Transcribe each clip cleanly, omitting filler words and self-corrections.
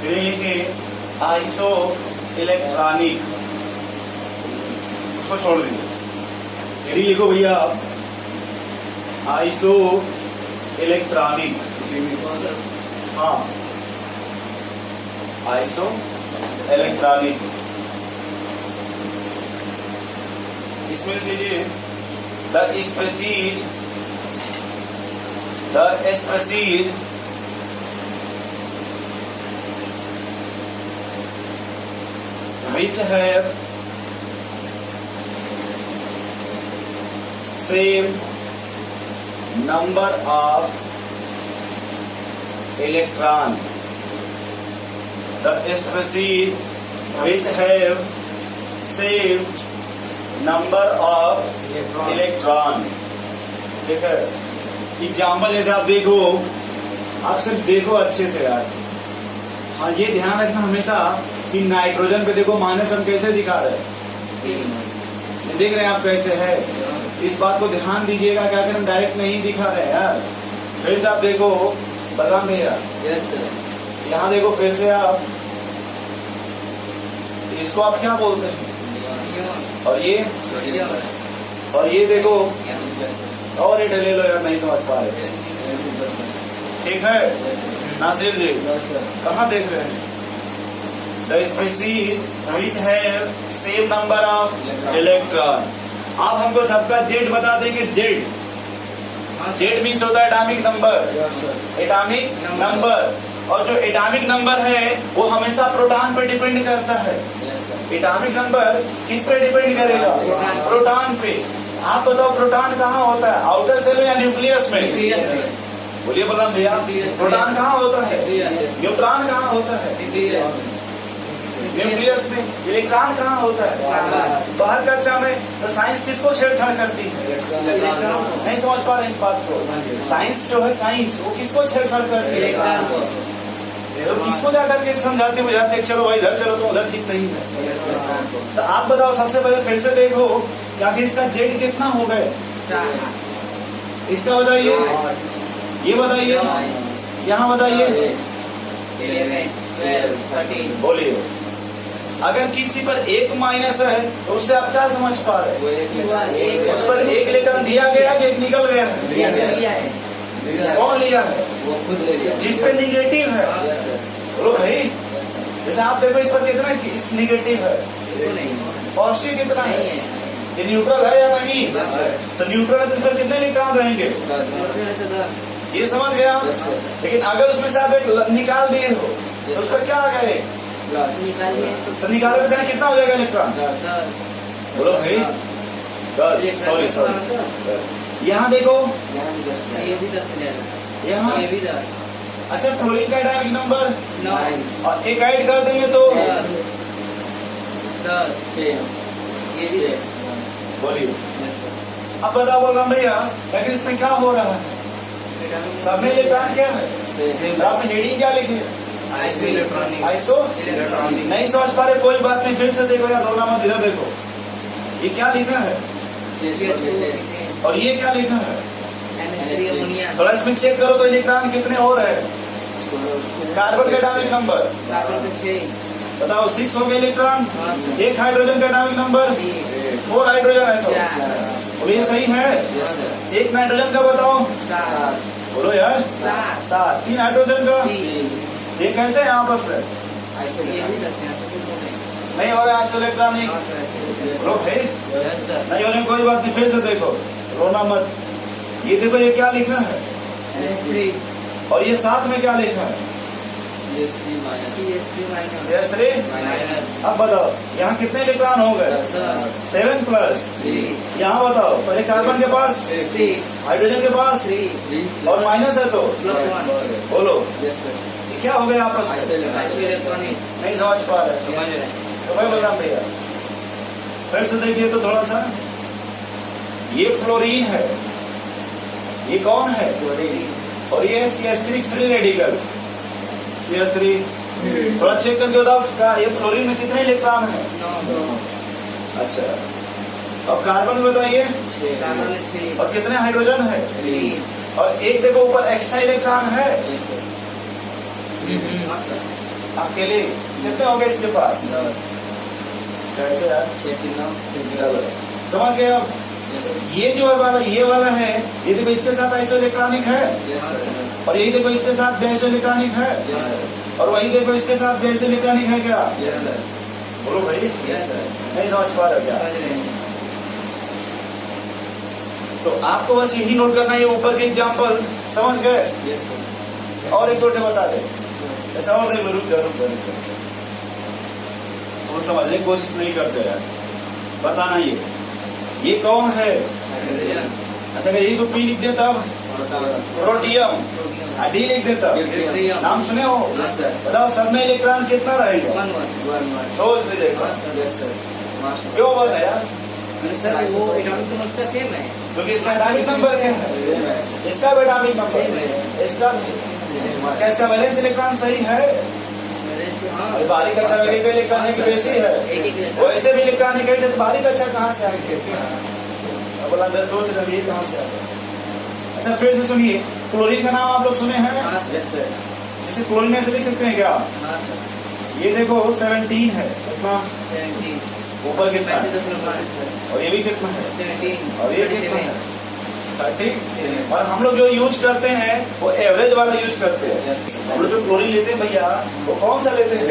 फिर लिखे iso electronic, उसको छोड़ दीजिए। फिर लिखो भैया आइसो इलेक्ट्रॉनिक, हाँ आइसो इलेक्ट्रॉनिक। इसमें लीजिए the species which have same number of electron, the species which have same number of electron। ठीक है, एग्जाम्पल जैसे आप देखो, आप सिर्फ देखो अच्छे से यार। हाँ ये ध्यान रखना हमेशा कि नाइट्रोजन पे देखो माइनस हम कैसे दिखा रहे हैं, देख रहे हैं आप कैसे है, इस बात को ध्यान दीजिएगा। क्या करें, डायरेक्ट नहीं दिखा रहे यार। फिर से आप देखो बलराम भैया, यहाँ देखो फिर से आप, इसको आप क्या बोलते हैं, और ये देखो, और ये ले लो यार, नहीं समझ पा रहे। ठीक है नासिर जी, कहाँ देख रहे हैं? The species which have same number of electron। आप हमको सबका जेड बता देंगे। जेड मीन्स होता है एटॉमिक नंबर, और जो एटॉमिक नंबर है वो हमेशा प्रोटॉन पे डिपेंड करता है। एटॉमिक नंबर किस पे डिपेंड करेगा? प्रोटॉन पे। आप बताओ प्रोटॉन कहाँ होता है, आउटर सेल में या न्यूक्लियस में? बोलिए बलराम भैया, प्रोटॉन कहाँ होता है? न्यूट्रॉन कहाँ होता है? न्यूक्लियस में। इलेक्ट्रॉन कहाँ होता है? बाहर कक्षा में। तो साइंस किसको छेड़छाड़ करती है? नहीं समझ पा रहे इस बात को। साइंस जो है, साइंस वो किसको छेड़छाड़ करती है? तो किसको जाकर के समझाते बुझाते, चलो भाई इधर चलो, तो उधर ठीक नहीं है। तो आप बताओ, सबसे पहले फिर से देखो कि आखिर इसका जेड कितना हो गए, इसका बताइए, ये बताइए, यहाँ बताइए, बोलिए। अगर किसी पर एक माइनस है तो उससे आप क्या समझ पा रहे हैं? उस पर एक इलेक्ट्रॉन दिया गया कि एक निकल गया है? कौन लिया है? वो खुद ले लिया। जिस पे निगेटिव है, बोलो भाई। जैसे आप देखो इस पर कितना निगेटिव है, पॉजिटिव कितना है, ये न्यूट्रल है या नहीं? तो न्यूट्रल है तो इस पर कितने इलेक्ट्रॉन रहेंगे? ये समझ गया। लेकिन अगर उसमें से आप एक निकाल दिए हो तो उस पर क्या आ गए? तो निकालोगे तो कितना हो जाएगा इलेक्ट्रॉन? बोलो भाई 10। सॉरी यहाँ देखो, यहाँ अच्छा फ्लोरीन का एटॉमिक नंबर 9 और एक ऐड कर देंगे तो 10। बोलिए अब बताओ बलराम भैया, लेकिन इसमें क्या हो रहा है? सब में इलेक्ट्रॉन क्या है? आपने हेडिंग क्या लिखी है? Iso electronic. नहीं समझ पा रहे, कोई बात नहीं, फिर से देखो यार, रोना मत, इधर देखो, ये क्या लिखा है और ये क्या लिखा है? थोड़ा इसमें चेक करो तो इलेक्ट्रॉन कितने हो रहे हैं? कार्बन का एटॉमिक नंबर बताओ, 6 हो गए इलेक्ट्रॉन। एक हाइड्रोजन का एटॉमिक नंबर 4 हाइड्रोजन है, तो ये सही है। एक नाइट्रोजन का बताओ, बोलो यार 7। 3 हाइड्रोजन का, ये कैसे है आपस में? नहीं हो रहा आइसो इलेक्ट्रॉनिक। बोलो भाई नहीं हो रही, कोई बात नहीं, फिर से देखो, रोना मत। ये देखो ये क्या लिखा है, और ये साथ में क्या लिखा है? CS3। अब बताओ यहाँ कितने इलेक्ट्रॉन हो गए? 7+। यहाँ बताओ, पहले कार्बन के पास, हाइड्रोजन के पास, और माइनस है तो बोलो क्या हो गया आपस में? नहीं समझ पा रहे तो भाई बलराम भैया फिर से देखिए तो थोड़ा सा, ये फ्लोरीन है, ये कौन है? और ये CS3 फ्री रेडिकल। CS3 थोड़ा चेक करके बताओ, ये फ्लोरीन में कितने इलेक्ट्रॉन है? 9। अच्छा, और कार्बन बताइए, और कितने हाइड्रोजन है? 3। और एक देखो ऊपर एक्स्ट्रा इलेक्ट्रॉन है, अकेले कितने हो गए इसके पास? कैसे यार? चलो समझ गए अब। ये जो है वाला, ये वाला है, ये देखो इसके साथ आइसो इलेक्ट्रॉनिक है, और यही देखो इसके साथ भी आइसो इलेक्ट्रॉनिक है, और वही देखो इसके साथ भी आइसो इलेक्ट्रॉनिक है क्या? बोलो भाई, नहीं समझ पा रहे क्या? तो आपको बस यही नोट करना है, ऊपर के एग्जाम्पल समझ गए? और एक दो बता दे, ऐसा और नहीं, रुक जा और समझने की कोशिश नहीं करते यार। बताना ये कौन है? अच्छा यही तो पी लिख देता, प्रोटियम, डी लिख देता, नाम सुने हो? बताओ सब में इलेक्ट्रॉन कितना रहेगा? रोज में देखो क्यों बोल रहे यार? वो एटॉमिक नंबर सेम है, क्योंकि इसका एटॉमिक नंबर क्या है? इसका भी एटॉमिक नंबर, इसका बैलेंस इलेक्ट्रॉन सही है। बारीक अच्छा लगे इलेक्ट्रॉनिक बेसी है, वैसे भी इलेक्ट्रॉनिक है तो बारीक अच्छा कहाँ से आएंगे? बोला मैं सोच रही है कहाँ से आ गया। अच्छा फिर से सुनिए, क्लोरीन का नाम आप लोग सुने हैं? जैसे क्लोरीन में से लिख सकते हैं क्या? ये देखो 17 है, कितना ऊपर कितना है, और ये भी कितना है, और ये कितना है 30। और हम लोग जो यूज करते हैं वो एवरेज वाला यूज करते हैं। हम लोग जो क्लोरीन लेते हैं भैया, वो कौन सा लेते हैं?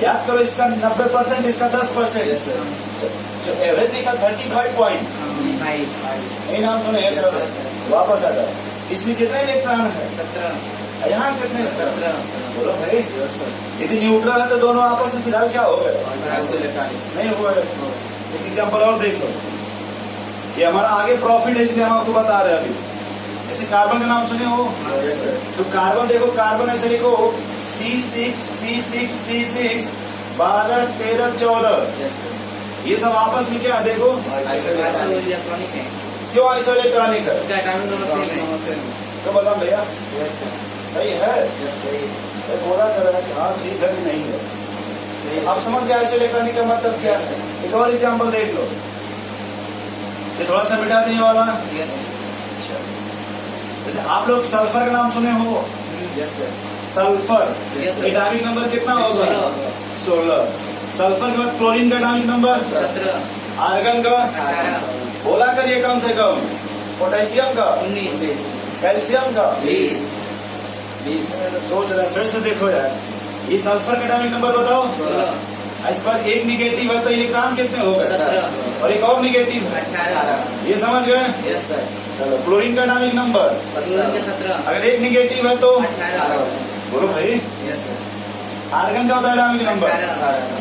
याद करो, इसका 90%, इसका 10%, जो एवरेज निकला 35 पॉइंट। यही नाम सुने हैं सर? वापस आ जाए। इसमें कितने इलेक्ट्रॉन है? 17। यहाँ कितने? 17। बोलो भाई, यदि न्यूट्रल है तो दोनों आपस में फिलहाल क्या हो गए? नहीं हुआ। एक एग्जाम्पल और देख लो, ये हमारा आगे प्रॉफिट है, इसलिए हम आपको बता रहे हैं अभी। जैसे कार्बन का नाम सुने हो? तो कार्बन देखो, कार्बन ऐसे लिखो C6 C6 C6 12 13 14। ये सब आपस में क्या देखो? क्यों आइसो इलेक्ट्रॉनिक है? तो बताओ भैया सही है? बोला कर रहा है कि हाँ ठीक है कि नहीं है। आप समझ गए आइसो इलेक्ट्रॉनिक का मतलब क्या है? एक और एग्जाम्पल देख लो, ये थोड़ा सा मिटा देने वाला। जैसे आप लोग सल्फर का नाम सुने हो? सल्फर एटॉमिक नंबर कितना होगा? 16। सल्फर के बाद क्लोरीन का एटॉमिक नंबर 17। आर्गन का 18। बोला करिए कम से कम। पोटेशियम का 19। कैल्शियम का 20। सोच रहे फिर से देखो यार, ये सल्फर का एटॉमिक नंबर बताओ। 16। इस पर एक निगेटिव है तो इलेक्ट्रॉन कितने हो गए? 17। और एक और निगेटिव है 18। ये समझ गए? चलो क्लोरीन का एटॉमिक नंबर 17। अगर एक निगेटिव है तो 18। बोलो भाई। आर्गन का होता है एटॉमिक नंबर,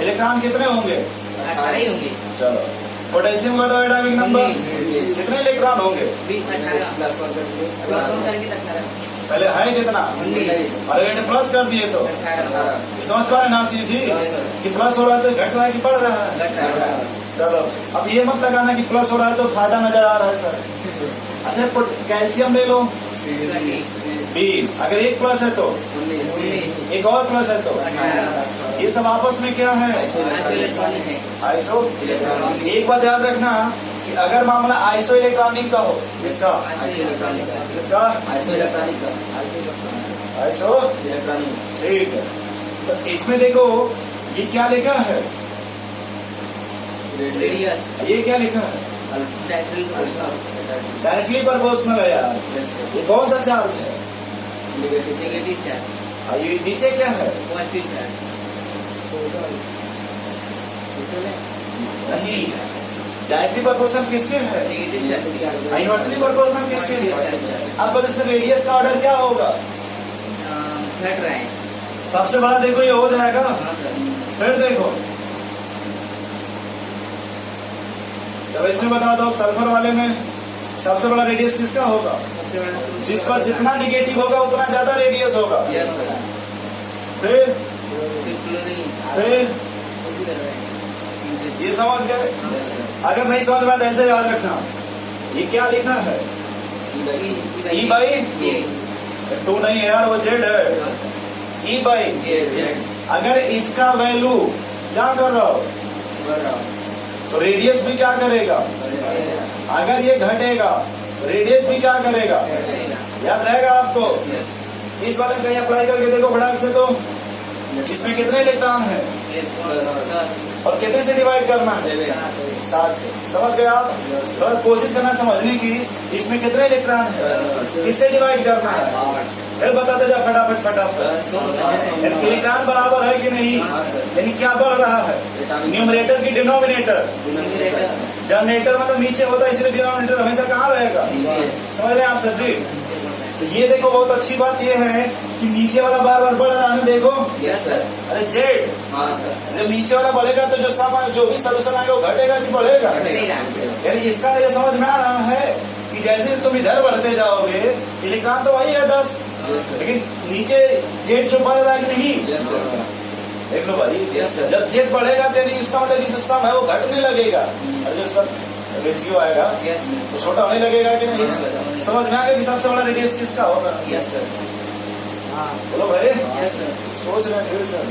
इलेक्ट्रॉन कितने होंगे? 18 ही होंगे। चलो पोटेशियम का होता है एटॉमिक नंबर, कितने इलेक्ट्रॉन होंगे? 18। पहले है कितना? 19। और अगर प्लस कर दिए तो 18। समझ पा रहे नासिर जी कि प्लस हो रहा है तो घट रहा है कि बढ़ रहा है? चलो अब ये मत लगाना कि प्लस हो रहा है तो फायदा नजर आ रहा है सर। अच्छा कैल्शियम ले लो 20। अगर एक प्लस है तो 19। एक और प्लस है तो 18। ये सब आपस में क्या है? आइसो। एक बात ध्यान रखना कि अगर मामला आइसो इलेक्ट्रॉनिक का हो, किसका? किसका? Iso electronic. ठीक है, तो इसमें देखो ये क्या लिखा है? रेडियस। ये क्या लिखा है? डायरेक्टली प्रोपोर्शनल है यार। ये कौन सा चार्ज है? Negative charge. ये नीचे क्या है? Positive charge. नहीं, डायरेक्टली प्रोपोर्शनल किसके है? इनवर्सली प्रोपोर्शनल किसके है? अब इसमें रेडियस का ऑर्डर क्या होगा? घट रहा है। सबसे बड़ा देखो ये हो जाएगा। फिर देखो जब इसमें बता दो सल्फर वाले में सबसे बड़ा रेडियस किसका होगा? सबसे बड़ा जिस पर जितना निगेटिव होगा उतना ज्यादा रेडियस होगा। फिर ये समझ गए? अगर नहीं समझ में ऐसे याद रखना, ये क्या लिखा है? ई बाई 2 नहीं है यार, वो जेड है। ई बाई जेड। अगर इसका वैल्यू क्या कर रहा हो तो रेडियस भी क्या करेगा? अगर ये घटेगा रेडियस भी क्या करेगा? याद रहेगा आपको? इस वाले में कहीं अप्लाई करके देखो फटाक से, तो इसमें कितने इलेक्ट्रॉन है और कितने से डिवाइड करना है? 7 से। समझ गए आप? थोड़ा कोशिश करना समझने की, इसमें कितने इलेक्ट्रॉन है, किससे डिवाइड करना है, फिर बताते जा फटाफट फटाफट। इलेक्ट्रॉन बराबर है कि नहीं, यानी क्या बढ़ रहा है, न्यूमरेटर की डिनोमिनेटर। जनरेटर मतलब नीचे होता है, इसलिए डिनोमिनेटर हमेशा कहाँ रहेगा, समझ रहे हैं आप सर जी? तो ये देखो बहुत अच्छी बात ये है कि नीचे वाला बार बार बढ़ रहा है, देखो। Yes sir. अरे जेड, जब नीचे वाला बढ़ेगा तो जो सम जो भी सोल्यूशन आएगा वो घटेगा कि बढ़ेगा? यानी इसका ये समझ में आ रहा है कि जैसे तुम इधर बढ़ते जाओगे, इलेक्ट्रॉन तो वही है 10, लेकिन नीचे जेड जो बढ़ रहा है कि नहीं, देख लो भाई। जब जेड बढ़ेगा तो इसका मतलब जो सम है वो घटने लगेगा, और जो उसका रेशियो आएगा तो छोटा होने लगेगा कि नहीं? समझ में आ गया कि सबसे बड़ा रेडियस किसका होगा? Yes sir. बोलो भाई, यस सर। सोच रहे फिर सर।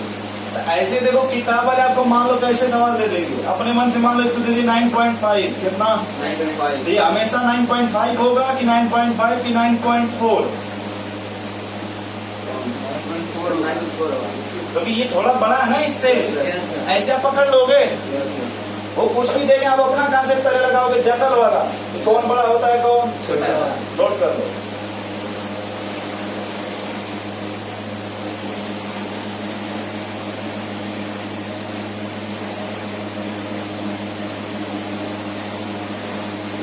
तो ऐसे देखो किताब वाले आपको मान लो कैसे सवाल दे देंगे, अपने मन से मान लो इसको दे दी 9.5, कितना? 9.5। तो ये हमेशा 9.5 होगा कि 9.5 की 9.4? क्योंकि ये थोड़ा बड़ा है ना इससे, ऐसे आप पकड़ लोगे, वो कुछ भी देंगे आप अपना कॉन्सेप्ट पहले लगाओगे जनरल वाला, तो कौन बड़ा होता है कौन, छोटा। नोट कर लो।